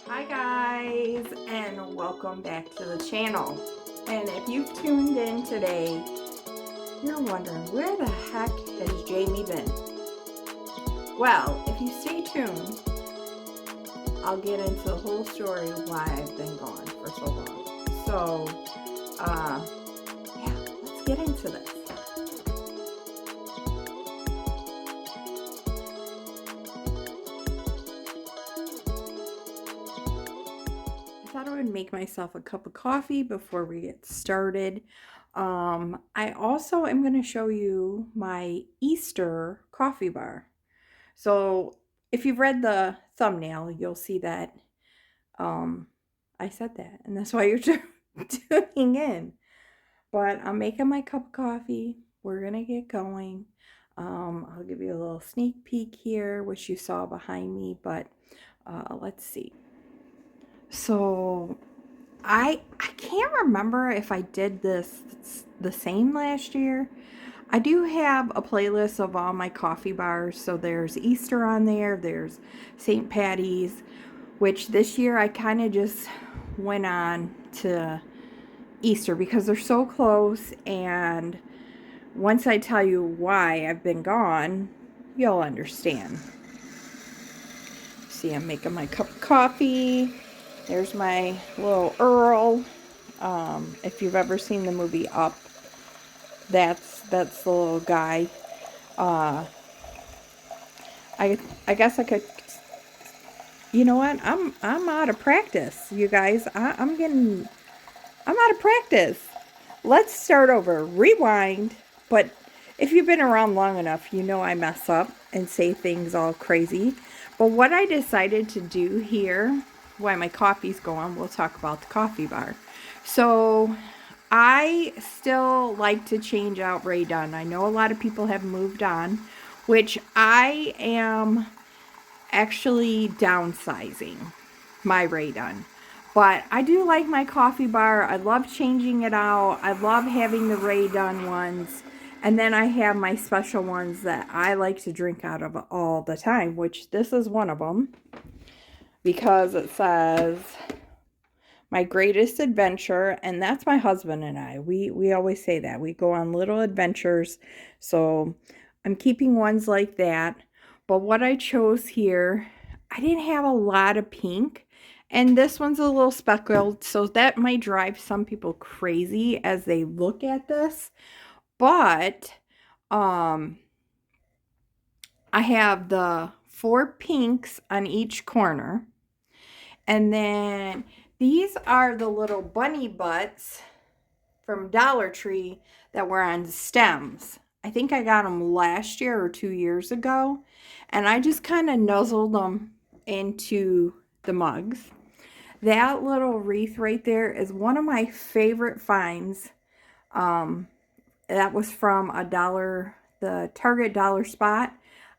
Hi guys, and welcome back to the channel. And if you've tuned in today, you're wondering, where the heck has Jamie been? Well, if you stay tuned, I'll get into the whole story of why I've been gone for so long. So, yeah, let's get into this. I thought I would make myself a cup of coffee before we get started. I also am going to show you my Easter coffee bar. So if you've read the thumbnail, you'll see that I said that, and that's why you're tuning in. But I'm making my cup of coffee. We're going to get going. I'll give you a little sneak peek here, which you saw behind me, but let's see. So I can't remember if I did this the same last year. I do have a playlist of all my coffee bars. So there's Easter on there, there's St. Patty's, which this year I kind of just went on to Easter because they're so close, and once I tell you why I've been gone, you'll understand. See, I'm making my cup of coffee. There's my little Earl. If you've ever seen the movie Up, that's the little guy. I guess I could. You know what? I'm out of practice, you guys. I'm out of practice. Let's start over. Rewind. But if you've been around long enough, you know I mess up and say things all crazy. But what I decided to do here, while my coffee's going, we'll talk about the coffee bar. So I still like to change out Ray Dunn. I know a lot of people have moved on, which I am actually downsizing my Ray Dunn. But I do like my coffee bar. I love changing it out. I love having the Ray Dunn ones. And then I have my special ones that I like to drink out of all the time, which this is one of them, because it says my greatest adventure, and that's my husband and I. We always say that. We go on little adventures. So I'm keeping ones like that. But what I chose here, I didn't have a lot of pink. And this one's a little speckled, so that might drive some people crazy as they look at this. But I have the 4 pinks on each corner. And then these are the little bunny butts from Dollar Tree that were on stems. I think I got them last year or 2 years ago. And I just kind of nuzzled them into the mugs. That little wreath right there is one of my favorite finds. That was from the Target Dollar Spot.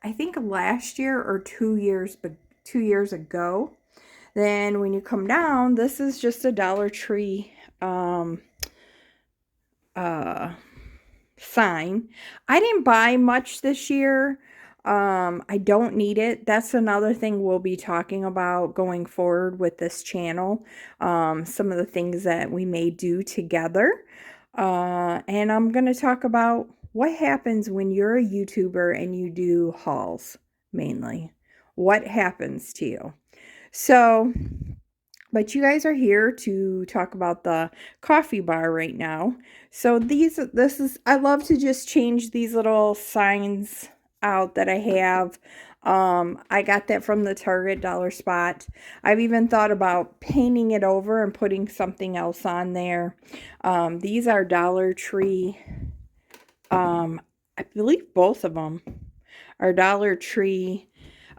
I think last year or 2 years ago. Then when you come down, this is just a Dollar Tree sign. I didn't buy much this year. I don't need it. That's another thing we'll be talking about going forward with this channel. Some of the things that we may do together. And I'm going to talk about what happens when you're a YouTuber and you do hauls, mainly. What happens to you? So, but you guys are here to talk about the coffee bar right now. So I love to just change these little signs out that I have. I got that from the Target Dollar Spot. I've even thought about painting it over and putting something else on there. These are Dollar Tree. I believe both of them are Dollar Tree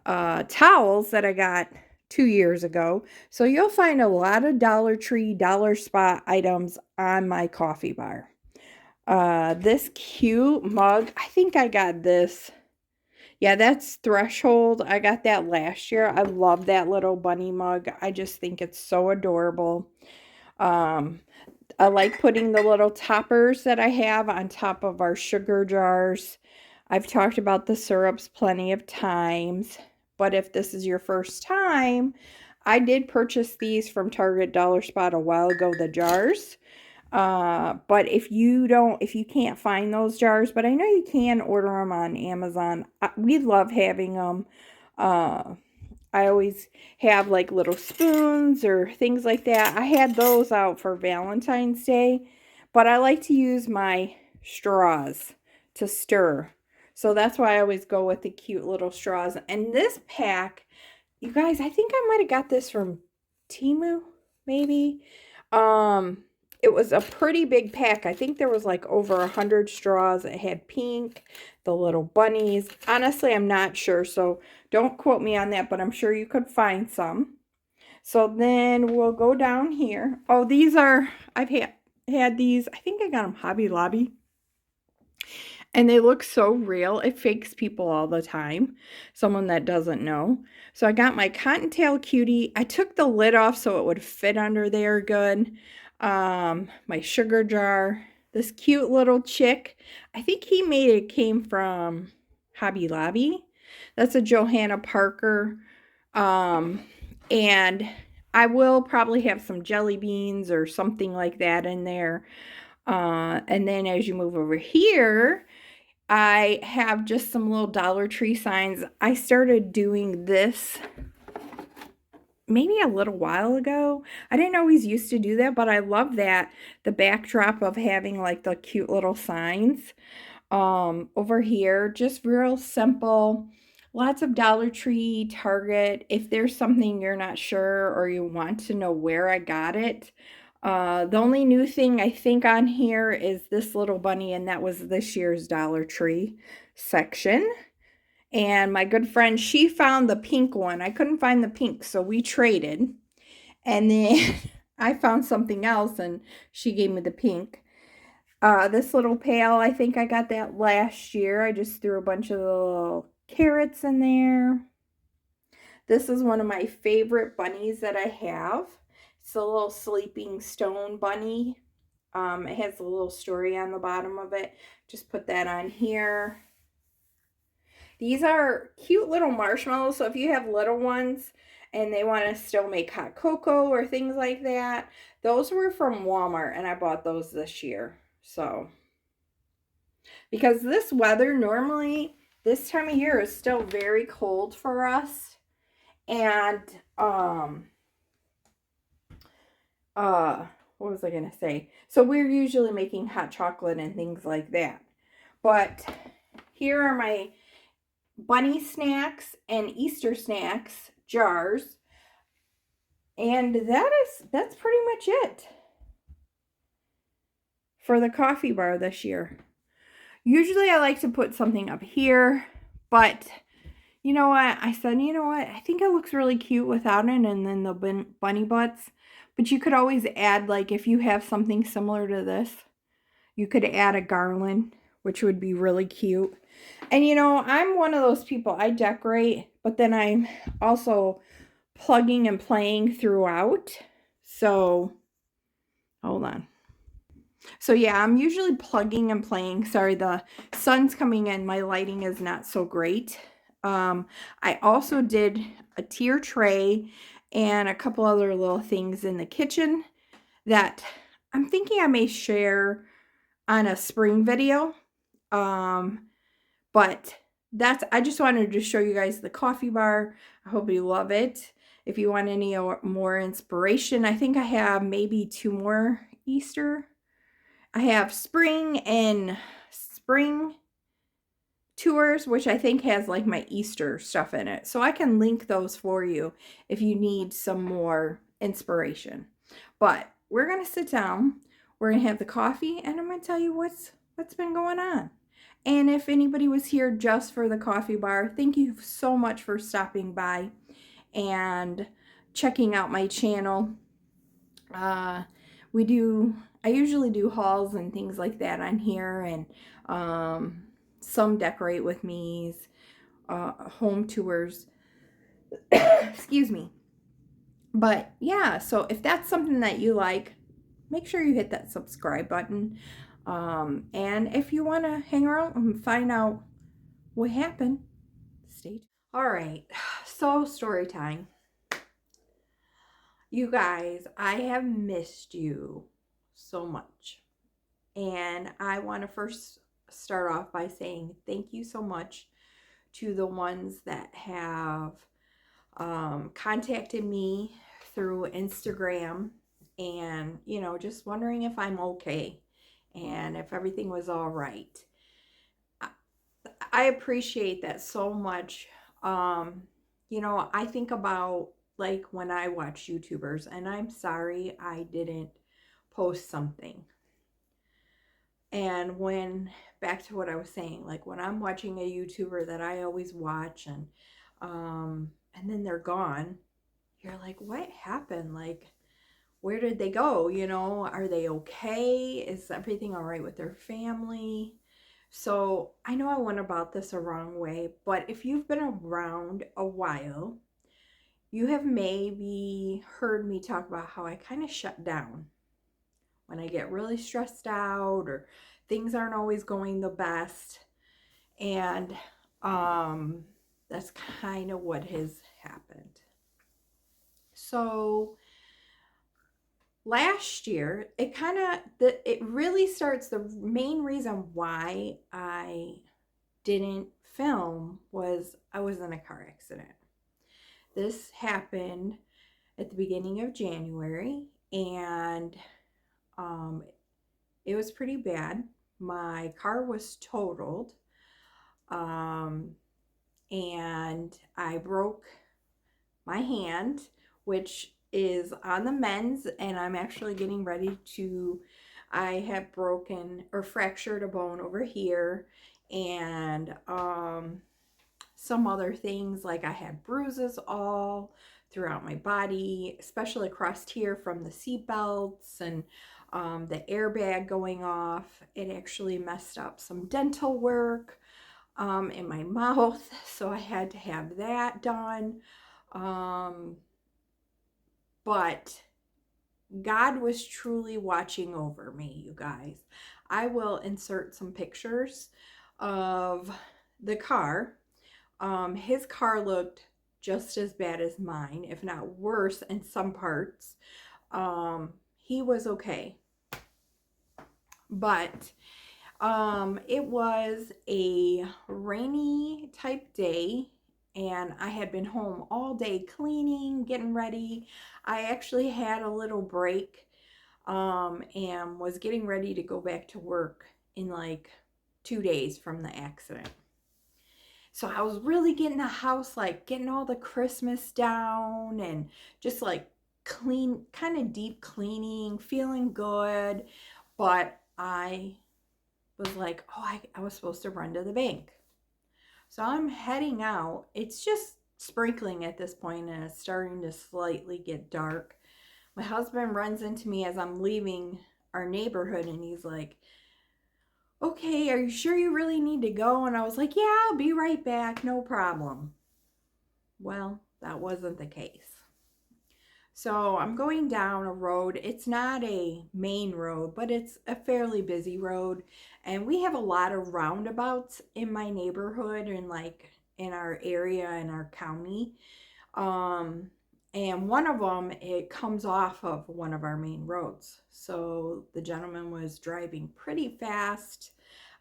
towels that I got 2 years ago. So you'll find a lot of Dollar Tree, Dollar Spot items on my coffee bar. This cute mug, I think I got this. Yeah, that's Threshold. I got that last year. I love that little bunny mug. I just think it's so adorable. I like putting the little toppers that I have on top of our sugar jars. I've talked about the syrups plenty of times, but if this is your first time, I did purchase these from Target Dollar Spot a while ago, the jars. But if you can't find those jars, but I know you can order them on Amazon. We love having them. Uh, I always have like little spoons or things like that. I had those out for Valentine's Day, but I like to use my straws to stir. So that's why I always go with the cute little straws. And this pack, you guys, I think I might have got this from Temu, maybe. Um, it was a pretty big pack. I think there was like over 100 straws. It had pink, the little bunnies. Honestly, I'm not sure, so don't quote me on that, but I'm sure you could find some. So then we'll go down here. Oh, these are, I've had these, I think I got them Hobby Lobby. And they look so real. It fakes people all the time. Someone that doesn't know. So I got my Cottontail Cutie. I took the lid off so it would fit under there good. My sugar jar. This cute little chick. I think came from Hobby Lobby. That's a Johanna Parker. And I will probably have some jelly beans or something like that in there. And then as you move over here, I have just some little Dollar Tree signs. I started doing this maybe a little while ago. I didn't always used to do that, but I love that. The backdrop of having like the cute little signs. Over here, just real simple. Lots of Dollar Tree, Target. If there's something you're not sure or you want to know where I got it, the only new thing I think on here is this little bunny, and that was this year's Dollar Tree section. And my good friend, she found the pink one. I couldn't find the pink, so we traded. And then I found something else, and she gave me the pink. This little pail, I think I got that last year. I just threw a bunch of little carrots in there. This is one of my favorite bunnies that I have. It's a little sleeping stone bunny. It has a little story on the bottom of it. Just put that on here. These are cute little marshmallows. So if you have little ones and they want to still make hot cocoa or things like that, those were from Walmart and I bought those this year. So, because this weather normally this time of year is still very cold for us. And, what was I going to say? So we're usually making hot chocolate and things like that. But here are my bunny snacks and Easter snacks jars. And that's pretty much it for the coffee bar this year. Usually I like to put something up here, but you know what? I said, you know what? I think it looks really cute without it and then the bunny butts. But you could always add, like, if you have something similar to this, you could add a garland, which would be really cute. And, you know, I'm one of those people, I decorate, but then I'm also plugging and playing throughout. So, hold on. So, yeah, I'm usually plugging and playing. Sorry, the sun's coming in. My lighting is not so great. I also did a tier tray and a couple other little things in the kitchen that I'm thinking I may share on a spring video. But I just wanted to show you guys the coffee bar. I hope you love it. If you want any more inspiration, I think I have maybe 2 more Easter. I have spring and spring tours, which I think has like my Easter stuff in it. So I can link those for you if you need some more inspiration. But we're going to sit down. We're going to have the coffee and I'm going to tell you what's been going on. And if anybody was here just for the coffee bar, thank you so much for stopping by and checking out my channel. I usually do hauls and things like that on here, and some decorate with me's, home tours. Excuse me. But yeah, so if that's something that you like, make sure you hit that subscribe button. And if you want to hang around and find out what happened, stay tuned. All right, so story time. You guys, I have missed you so much. And I want to first start off by saying thank you so much to the ones that have contacted me through Instagram and, just wondering if I'm okay and if everything was all right. I, I appreciate that so much. I think about like when I watch YouTubers, and I'm sorry I didn't post something. And back to what I was saying, like when I'm watching a YouTuber that I always watch and then they're gone, you're like, what happened? Like, where did they go? Are they okay? Is everything all right with their family? So I know I went about this a wrong way, but if you've been around a while, you have maybe heard me talk about how I kind of shut down when I get really stressed out or things aren't always going the best. And that's kind of what has happened. So last year, it really starts. The main reason why I didn't film was I was in a car accident. This happened at the beginning of January, and um, it was pretty bad. My car was totaled, um, and I broke my hand, which is on the mends, and I'm actually getting ready to. I have broken or fractured a bone over here, and some other things, like I had bruises all throughout my body, especially across here from the seat belts and the airbag going off. It actually messed up some dental work in my mouth, so I had to have that done. Um, but God was truly watching over me, you guys. I will insert some pictures of the car. His car looked just as bad as mine, if not worse in some parts. He was okay. But it was a rainy type day, and I had been home all day cleaning, getting ready. I actually had a little break and was getting ready to go back to work in like 2 days from the accident. So I was really getting the house, like getting all the Christmas down and just like clean, kind of deep cleaning, feeling good. But I was like, oh, I was supposed to run to the bank. So I'm heading out. It's just sprinkling at this point, and it's starting to slightly get dark. My husband runs into me as I'm leaving our neighborhood, and he's like, okay, are you sure you really need to go? And I was like, yeah, I'll be right back, no problem. Well, that wasn't the case. So I'm going down a road. It's not a main road, but it's a fairly busy road. And we have a lot of roundabouts in my neighborhood and like in our area, in our county. Um, and one of them, it comes off of one of our main roads. So the gentleman was driving pretty fast.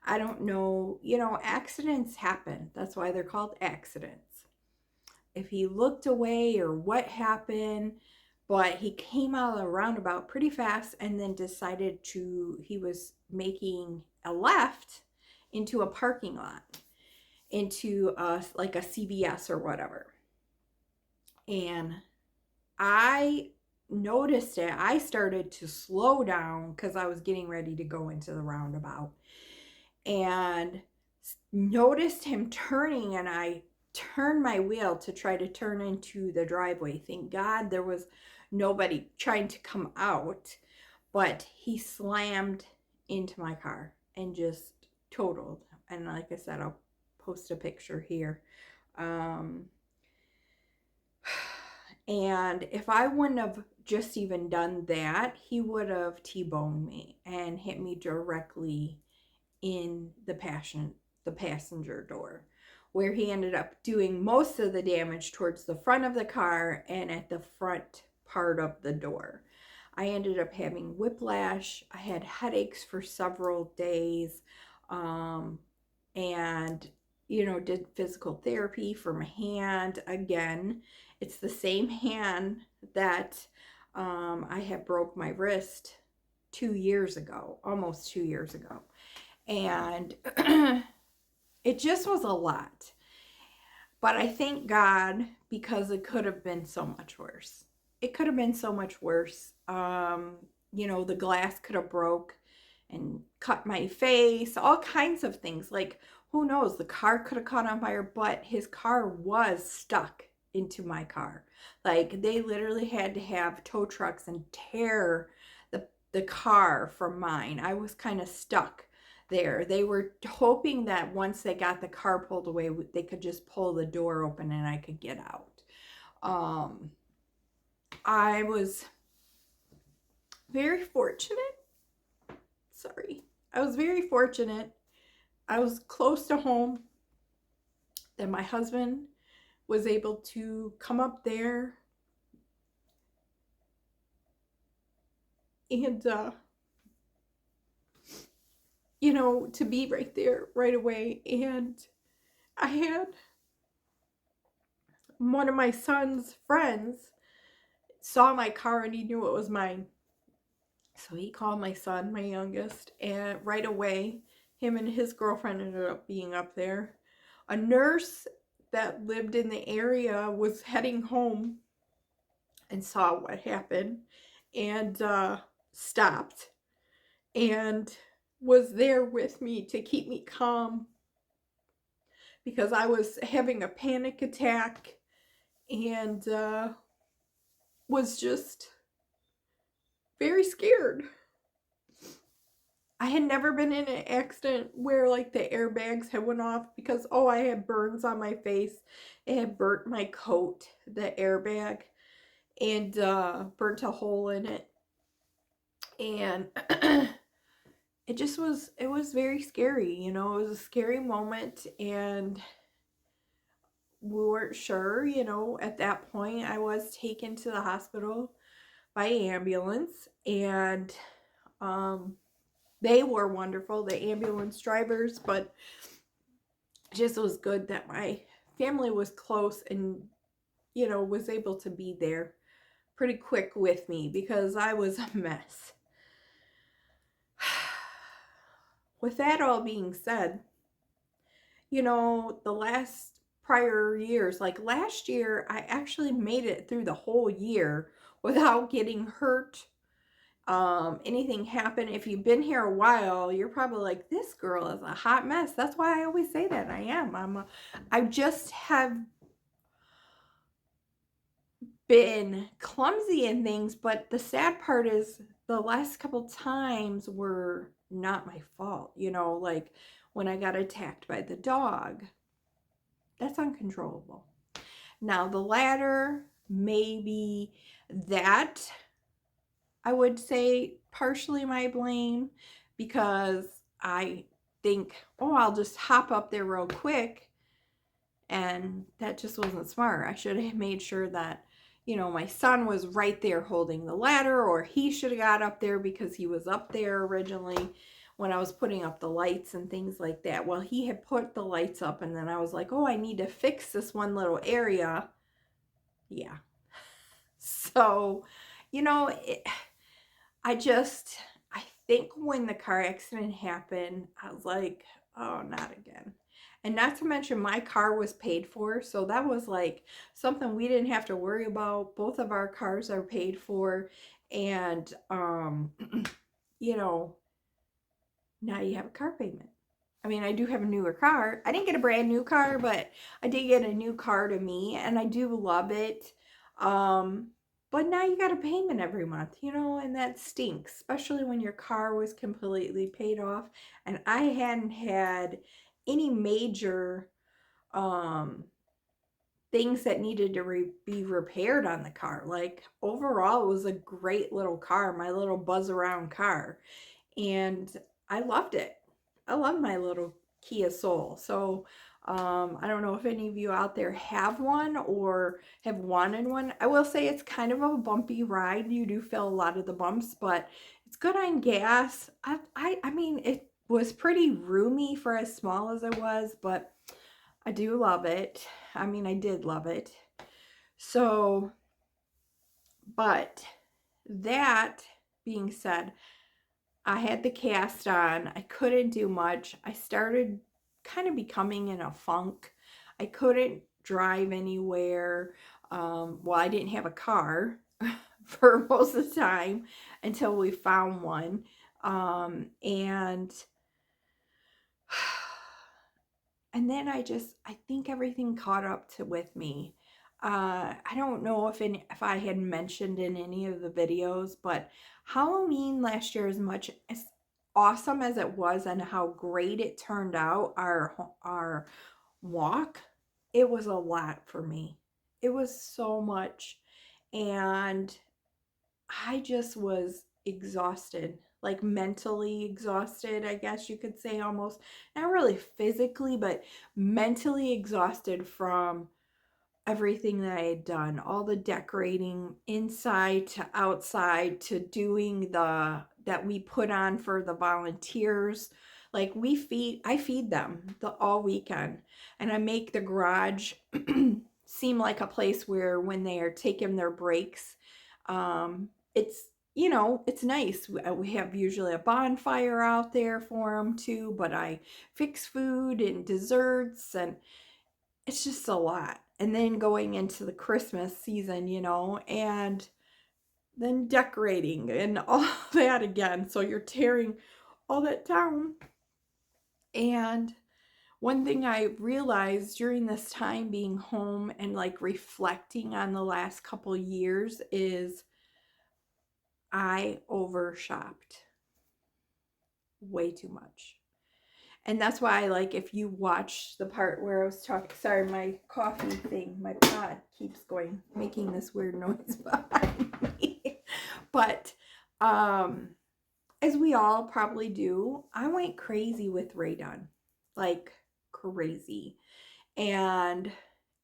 I don't know, accidents happen. That's why they're called accidents. If he looked away or what happened, but he came out of the roundabout pretty fast and then decided he was making a left into a parking lot, into like a CVS or whatever. And I noticed it. I started to slow down because I was getting ready to go into the roundabout and noticed him turning, and I turned my wheel to try to turn into the driveway. Thank God there was nobody trying to come out, but he slammed into my car and just totaled. And like I said, I'll post a picture here. And if I wouldn't have just even done that, he would have T-boned me and hit me directly in the passenger door, where he ended up doing most of the damage towards the front of the car and at the front part of the door. I ended up having whiplash. I had headaches for several days. Um, and did physical therapy for my hand. Again, it's the same hand that I had broke my wrist 2 years ago, almost 2 years ago. And it just was a lot. But I thank God, because it could have been so much worse. It could have been so much worse. The glass could have broke and cut my face, all kinds of things. Like, who knows? The car could have caught on fire, but his car was stuck into my car. Like, they literally had to have tow trucks and tear the car from mine. I was kind of stuck there. They were hoping that once they got the car pulled away, they could just pull the door open and I could get out. I was very fortunate. I was very fortunate. I was close to home that my husband was able to come up there and to be right there right away. And I had one of my son's friends saw my car and he knew it was mine. So he called my son, my youngest, and right away, him and his girlfriend ended up being up there. A nurse that lived in the area was heading home and saw what happened and stopped and was there with me to keep me calm, because I was having a panic attack and was just very scared. I had never been in an accident where like the airbags had went off, because I had burns on my face. It had burnt my coat, the airbag, and burnt a hole in it. And it was very scary, it was a scary moment, and we weren't sure, at that point. I was taken to the hospital by ambulance, and they were wonderful, the ambulance drivers, but it just was good that my family was close and, was able to be there pretty quick with me, because I was a mess. With that all being said, the last prior years, like last year, I actually made it through the whole year without getting hurt. Anything happen. If you've been here a while, you're probably like, this girl is a hot mess. That's why I always say that. I am. I just have been clumsy in things, but the sad part is the last couple times were not my fault. Like when I got attacked by the dog, that's uncontrollable. Now the ladder, maybe that I would say partially my blame, because I think, I'll just hop up there real quick, and that just wasn't smart. I should have made sure that, my son was right there holding the ladder, or he should have got up there, because he was up there originally when I was putting up the lights and things like that. Well, he had put the lights up, and then I was like, I need to fix this one little area. Yeah. So, I think when the car accident happened, I was like, not again. And not to mention, my car was paid for. So that was like something we didn't have to worry about. Both of our cars are paid for. And, now you have a car payment. I mean, I do have a newer car. I didn't get a brand new car, but I did get a new car to me, and I do love it. But now you got a payment every month, and that stinks, especially when your car was completely paid off. And I hadn't had any major things that needed to be repaired on the car. Like, overall, it was a great little car, my little buzz around car. And I loved it. I love my little Kia Soul. So I don't know if any of you out there have one or have wanted one. I will say it's kind of a bumpy ride. You do feel a lot of the bumps, but it's good on gas. I mean, it was pretty roomy for as small as it was, but I do love it. I mean, I did love it. So, but that being said, I had the cast on. I couldn't do much. I started kind of becoming in a funk. I couldn't drive anywhere. Well, I didn't have a car for most of the time until we found one. And and then I think everything caught up to with me. I don't know if I had mentioned in any of the videos, but Halloween last year, as much as awesome as it was and how great it turned out, our walk, it was a lot for me. It was so much, and I just was exhausted, like mentally exhausted, I guess you could say, almost. Not really physically, but mentally exhausted from everything that I had done, all the decorating inside to outside to doing the that we put on for the volunteers. Like I feed them all weekend, and I make the garage seem like a place where when they are taking their breaks, it's it's nice. We have usually a bonfire out there for them too, but I fix food and desserts, and it's just a lot. And then going into the Christmas season, and then decorating and all that again. So you're tearing all that down. And one thing I realized during this time being home and like reflecting on the last couple years is I overshopped way too much. And that's why, like, if you watch the part where I was talking, sorry, my coffee thing, my pot keeps going, making this weird noise behind me. But, as we all probably do, I went crazy with Dunn, like crazy. And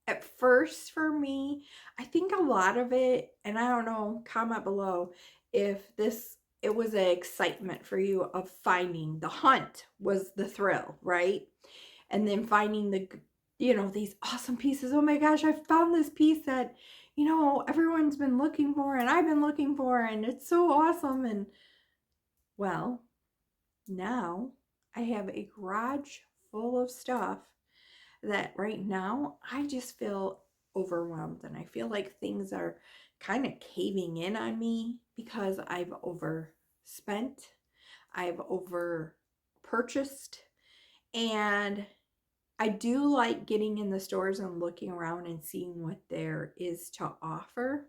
at first for me, I think a lot of it, and I don't know, comment below if it was an excitement for you of finding the hunt was the thrill, right? And then finding these awesome pieces. Oh my gosh, I found this piece that, everyone's been looking for and I've been looking for, and it's so awesome. And well, now I have a garage full of stuff that right now I just feel overwhelmed, and I feel like things are kind of caving in on me because I've overspent, I've over purchased, and I do like getting in the stores and looking around and seeing what there is to offer.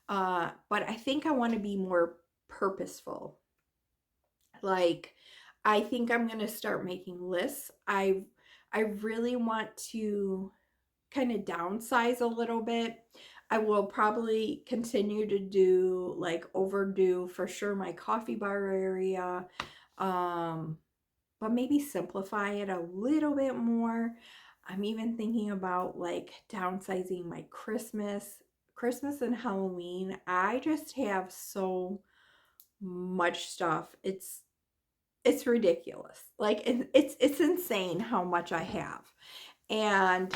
But I think I want to be more purposeful. Like, I think I'm going to start making lists. I really want to kind of downsize a little bit. I will probably continue to do like overdo for sure my coffee bar area. But maybe simplify it a little bit more. I'm even thinking about like downsizing my Christmas and Halloween. I just have so much stuff. It's ridiculous. Like it's insane how much I have. And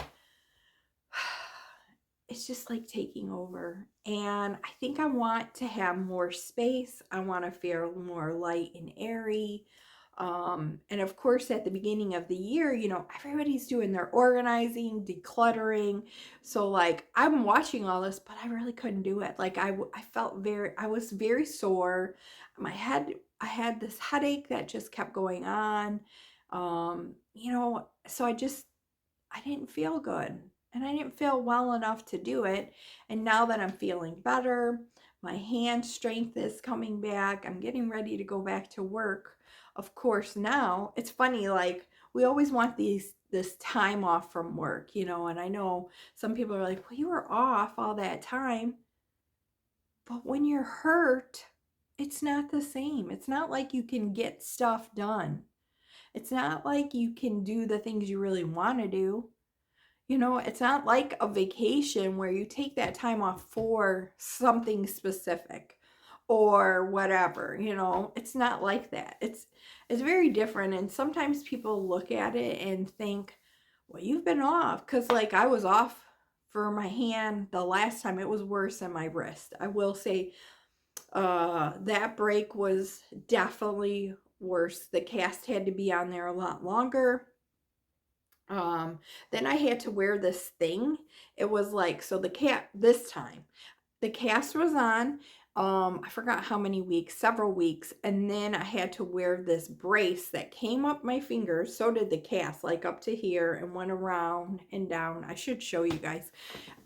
it's just like taking over. And I think I want to have more space. I want to feel more light and airy. And of course, at the beginning of the year, everybody's doing their organizing, decluttering. So like I'm watching all this, but I really couldn't do it. Like I was very sore. I had this headache that just kept going on. So I didn't feel good, and I didn't feel well enough to do it. And now that I'm feeling better, my hand strength is coming back, I'm getting ready to go back to work. Of course, now it's funny, like we always want this time off from work, and I know some people are like, well, you were off all that time. But when you're hurt, it's not the same. It's not like you can get stuff done. It's not like you can do the things you really want to do. You know, it's not like a vacation where you take that time off for something specific or whatever, you know. It's not like that. It's very different, and sometimes people look at it and think, "Well, you've been off," cuz like I was off for my hand the last time. It was worse than my wrist. I will say that break was definitely worse. The cast had to be on there a lot longer. Um, then I had to wear this thing. It was like, so the cat, this time, the cast was on, I forgot how many weeks, several weeks, and then I had to wear this brace that came up my fingers. So did the cast, like up to here and went around and down. I should show you guys.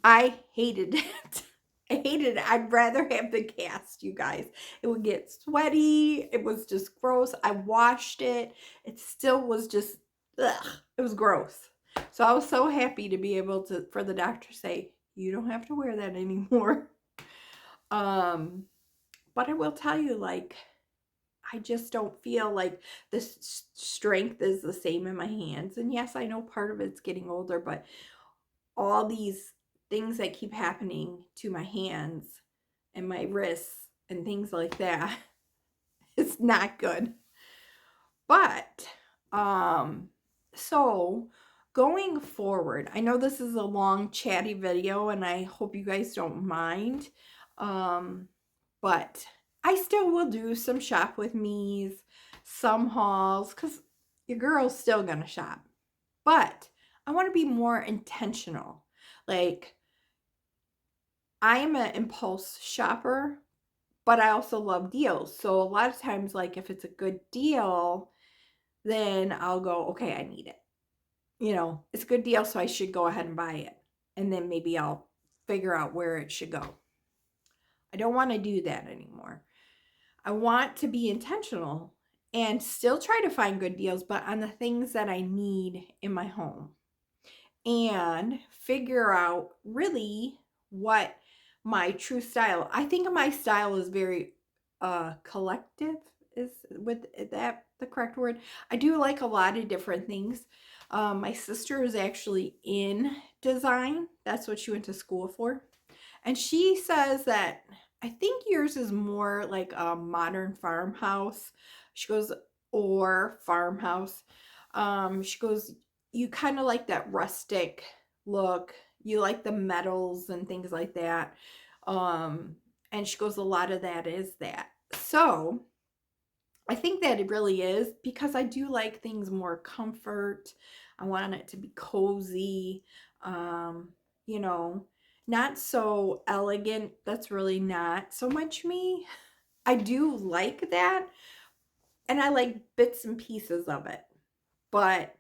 I hated it. I hated it. I'd rather have the cast, you guys. It would get sweaty. It was just gross. I washed it. It still was just, ugh, it was gross. So I was so happy to be able to, for the doctor to say, you don't have to wear that anymore. But I will tell you, like, I just don't feel like the strength is the same in my hands. And yes, I know part of it's getting older, but all these things that keep happening to my hands and my wrists and things like that, it's not good. But so going forward, I know this is a long chatty video and I hope you guys don't mind. But I still will do some shop with me's, some hauls, because your girl's still gonna shop. But I want to be more intentional. Like, I am an impulse shopper, but I also love deals. So a lot of times, like, if it's a good deal, then I'll go, okay, I need it. You know, it's a good deal, so I should go ahead and buy it. And then maybe I'll figure out where it should go. I don't want to do that anymore. I want to be intentional and still try to find good deals, but on the things that I need in my home. And figure out really what my true style. I think my style is very collective, is with that the correct word. I do like a lot of different things. My sister is actually in design. That's what she went to school for. And she says that I think yours is more like a modern farmhouse. She goes, or farmhouse. She goes, you kind of like that rustic look. You like the metals and things like that. And she goes, a lot of that is that. So I think that it really is, because I do like things more comfort. I want it to be cozy. Um, you know, not so elegant. That's really not so much me. I do like that, and I like bits and pieces of it. But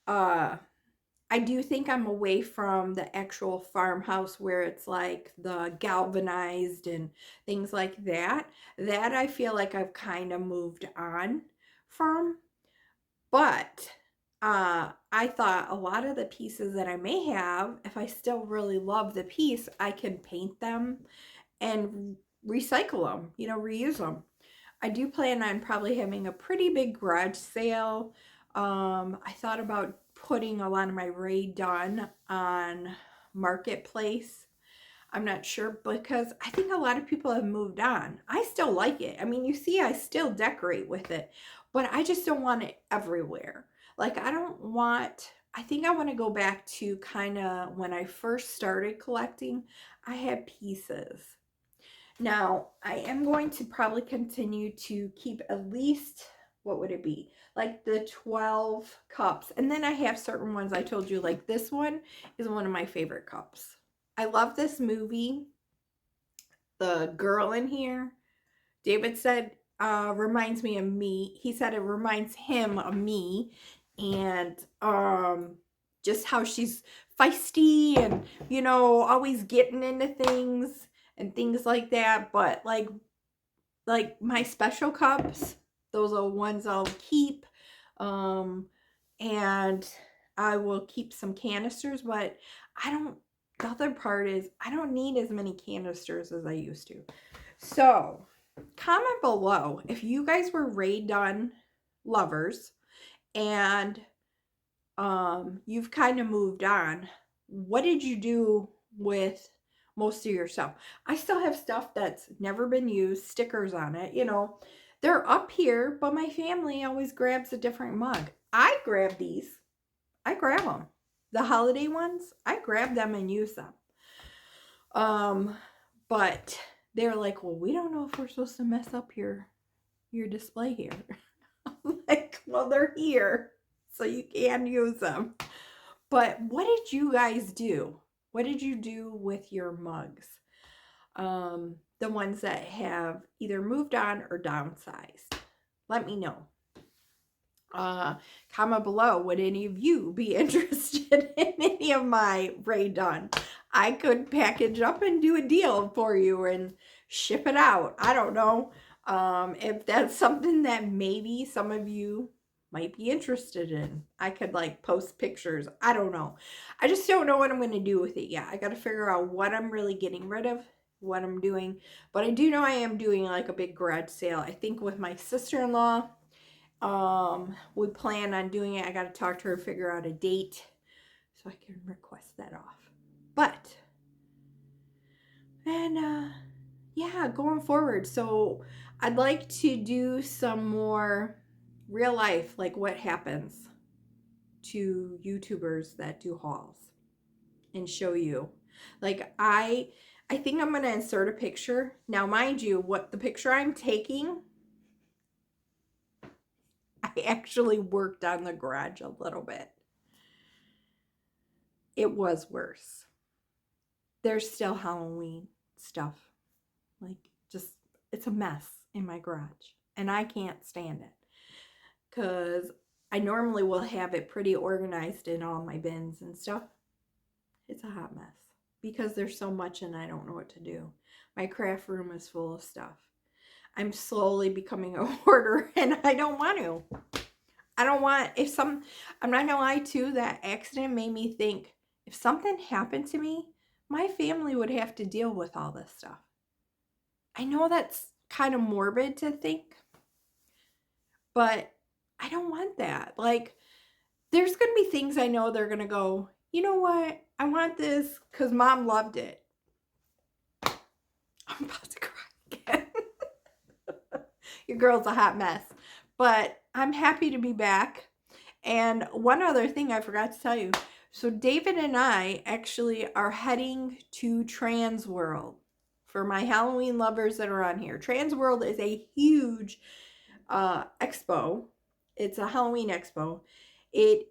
uh I do think I'm away from the actual farmhouse where it's like the galvanized and things like that. That I feel like I've kind of moved on from. But I thought a lot of the pieces that I may have, if I still really love the piece, I can paint them and recycle them, you know, reuse them. I do plan on probably having a pretty big garage sale. I thought about putting a lot of my Ray Dunn on Marketplace. I'm not sure, because I think a lot of people have moved on. I still like it. I mean, you see, I still decorate with it, but I just don't want it everywhere. Like, I think I want to go back to kind of when I first started collecting, I had pieces. Now, I am going to probably continue to keep at least, what would it be? Like the 12 cups. And then I have certain ones I told you, like this one is one of my favorite cups. I love this movie. The girl in here, David said, reminds me of me. He said it reminds him of me. And just how she's feisty and, you know, always getting into things and things like that. But like my special cups, those are ones I'll keep. And I will keep some canisters, but I don't, the other part is I don't need as many canisters as I used to. So comment below if you guys were Ray Dunn lovers and you've kind of moved on. What did you do with most of your stuff? I still have stuff that's never been used, stickers on it, you know. They're up here, but my family always grabs a different mug. I grab these. I grab them. The holiday ones, I grab them and use them. But they're like, well, we don't know if we're supposed to mess up your display here. I'm like, well, they're here, so you can use them. But what did you guys do? What did you do with your mugs? The ones that have either moved on or downsized. Let me know. Comment below, would any of you be interested in any of my Ray Dunn? I could package up and do a deal for you and ship it out. I don't know if that's something that maybe some of you might be interested in. I could like post pictures. I don't know. I just don't know what I'm going to do with it yet. I got to figure out what I'm really getting rid of, what I'm doing. But I do know I am doing like a big garage sale. I think with my sister-in-law. We plan on doing it. I got to talk to her, figure out a date so I can request that off. But, and yeah, going forward. So I'd like to do some more real life, like what happens to YouTubers that do hauls and show you. Like I think I'm going to insert a picture. Now, mind you, what the picture I'm taking, I actually worked on the garage a little bit. It was worse. There's still Halloween stuff. Like, just, it's a mess in my garage. And I can't stand it. Because I normally will have it pretty organized in all my bins and stuff. It's a hot mess. Because there's so much and I don't know what to do. My craft room is full of stuff. I'm slowly becoming a hoarder and I don't want to. I don't want, I'm not gonna lie too, that accident made me think, if something happened to me, my family would have to deal with all this stuff. I know that's kind of morbid to think, but I don't want that. Like, there's going to be things I know they're going to go, you know what? I want this because mom loved it. I'm about to cry again. Your girl's a hot mess. But I'm happy to be back. And one other thing I forgot to tell you. So David and I actually are heading to Trans World. For my Halloween lovers that are on here. Trans World is a huge expo. It's a Halloween expo. It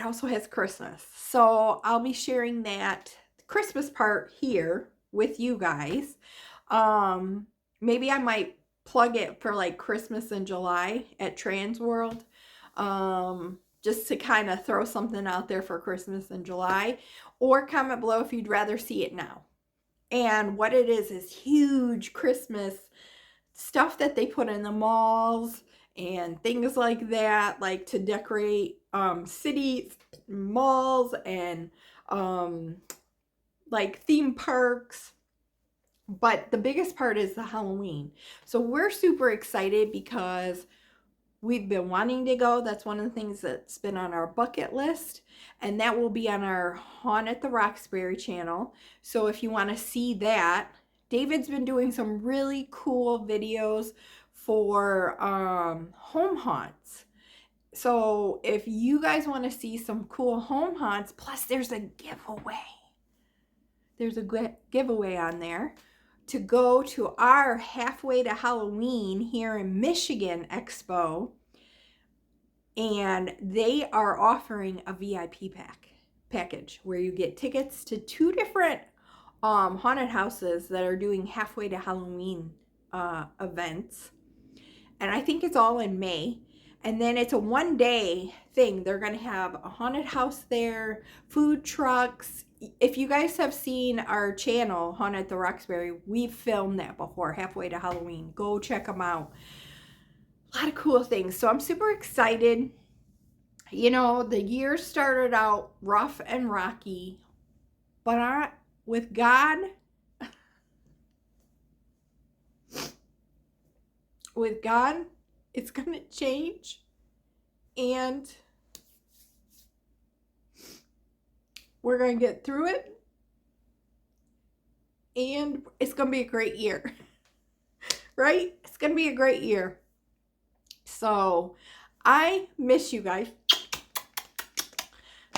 also has Christmas. So I'll be sharing that Christmas part here with you guys. Maybe I might plug it for like Christmas in July at Trans World. Just to kind of throw something out there for Christmas in July. Or comment below if you'd rather see it now. And what it is huge Christmas stuff that they put in the malls and things like that, like to decorate cities, malls, and like theme parks. But the biggest part is the Halloween. So we're super excited because we've been wanting to go. That's one of the things that's been on our bucket list. And that will be on our Haunt at the Roxbury channel. So if you want to see that, David's been doing some really cool videos for home haunts. So if you guys want to see some cool home haunts, plus there's a giveaway. There's a giveaway on there to go to our Halfway to Halloween here in Michigan expo. And they are offering a VIP package where you get tickets to 2 different haunted houses that are doing Halfway to Halloween events. And I think it's all in May. And then it's a 1-day thing. They're going to have a haunted house there, food trucks. If you guys have seen our channel, Haunt at the Roxbury, we've filmed that before, Halfway to Halloween. Go check them out. A lot of cool things. So I'm super excited. You know, the year started out rough and rocky, but with God, it's going to change. And we're going to get through it. And it's going to be a great year. Right? It's going to be a great year. So I miss you guys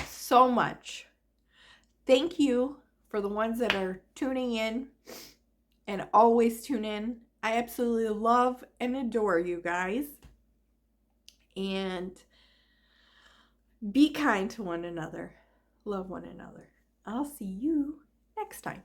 so much. Thank you for the ones that are tuning in and always tune in. I absolutely love and adore you guys. And be kind to one another. Love one another. I'll see you next time.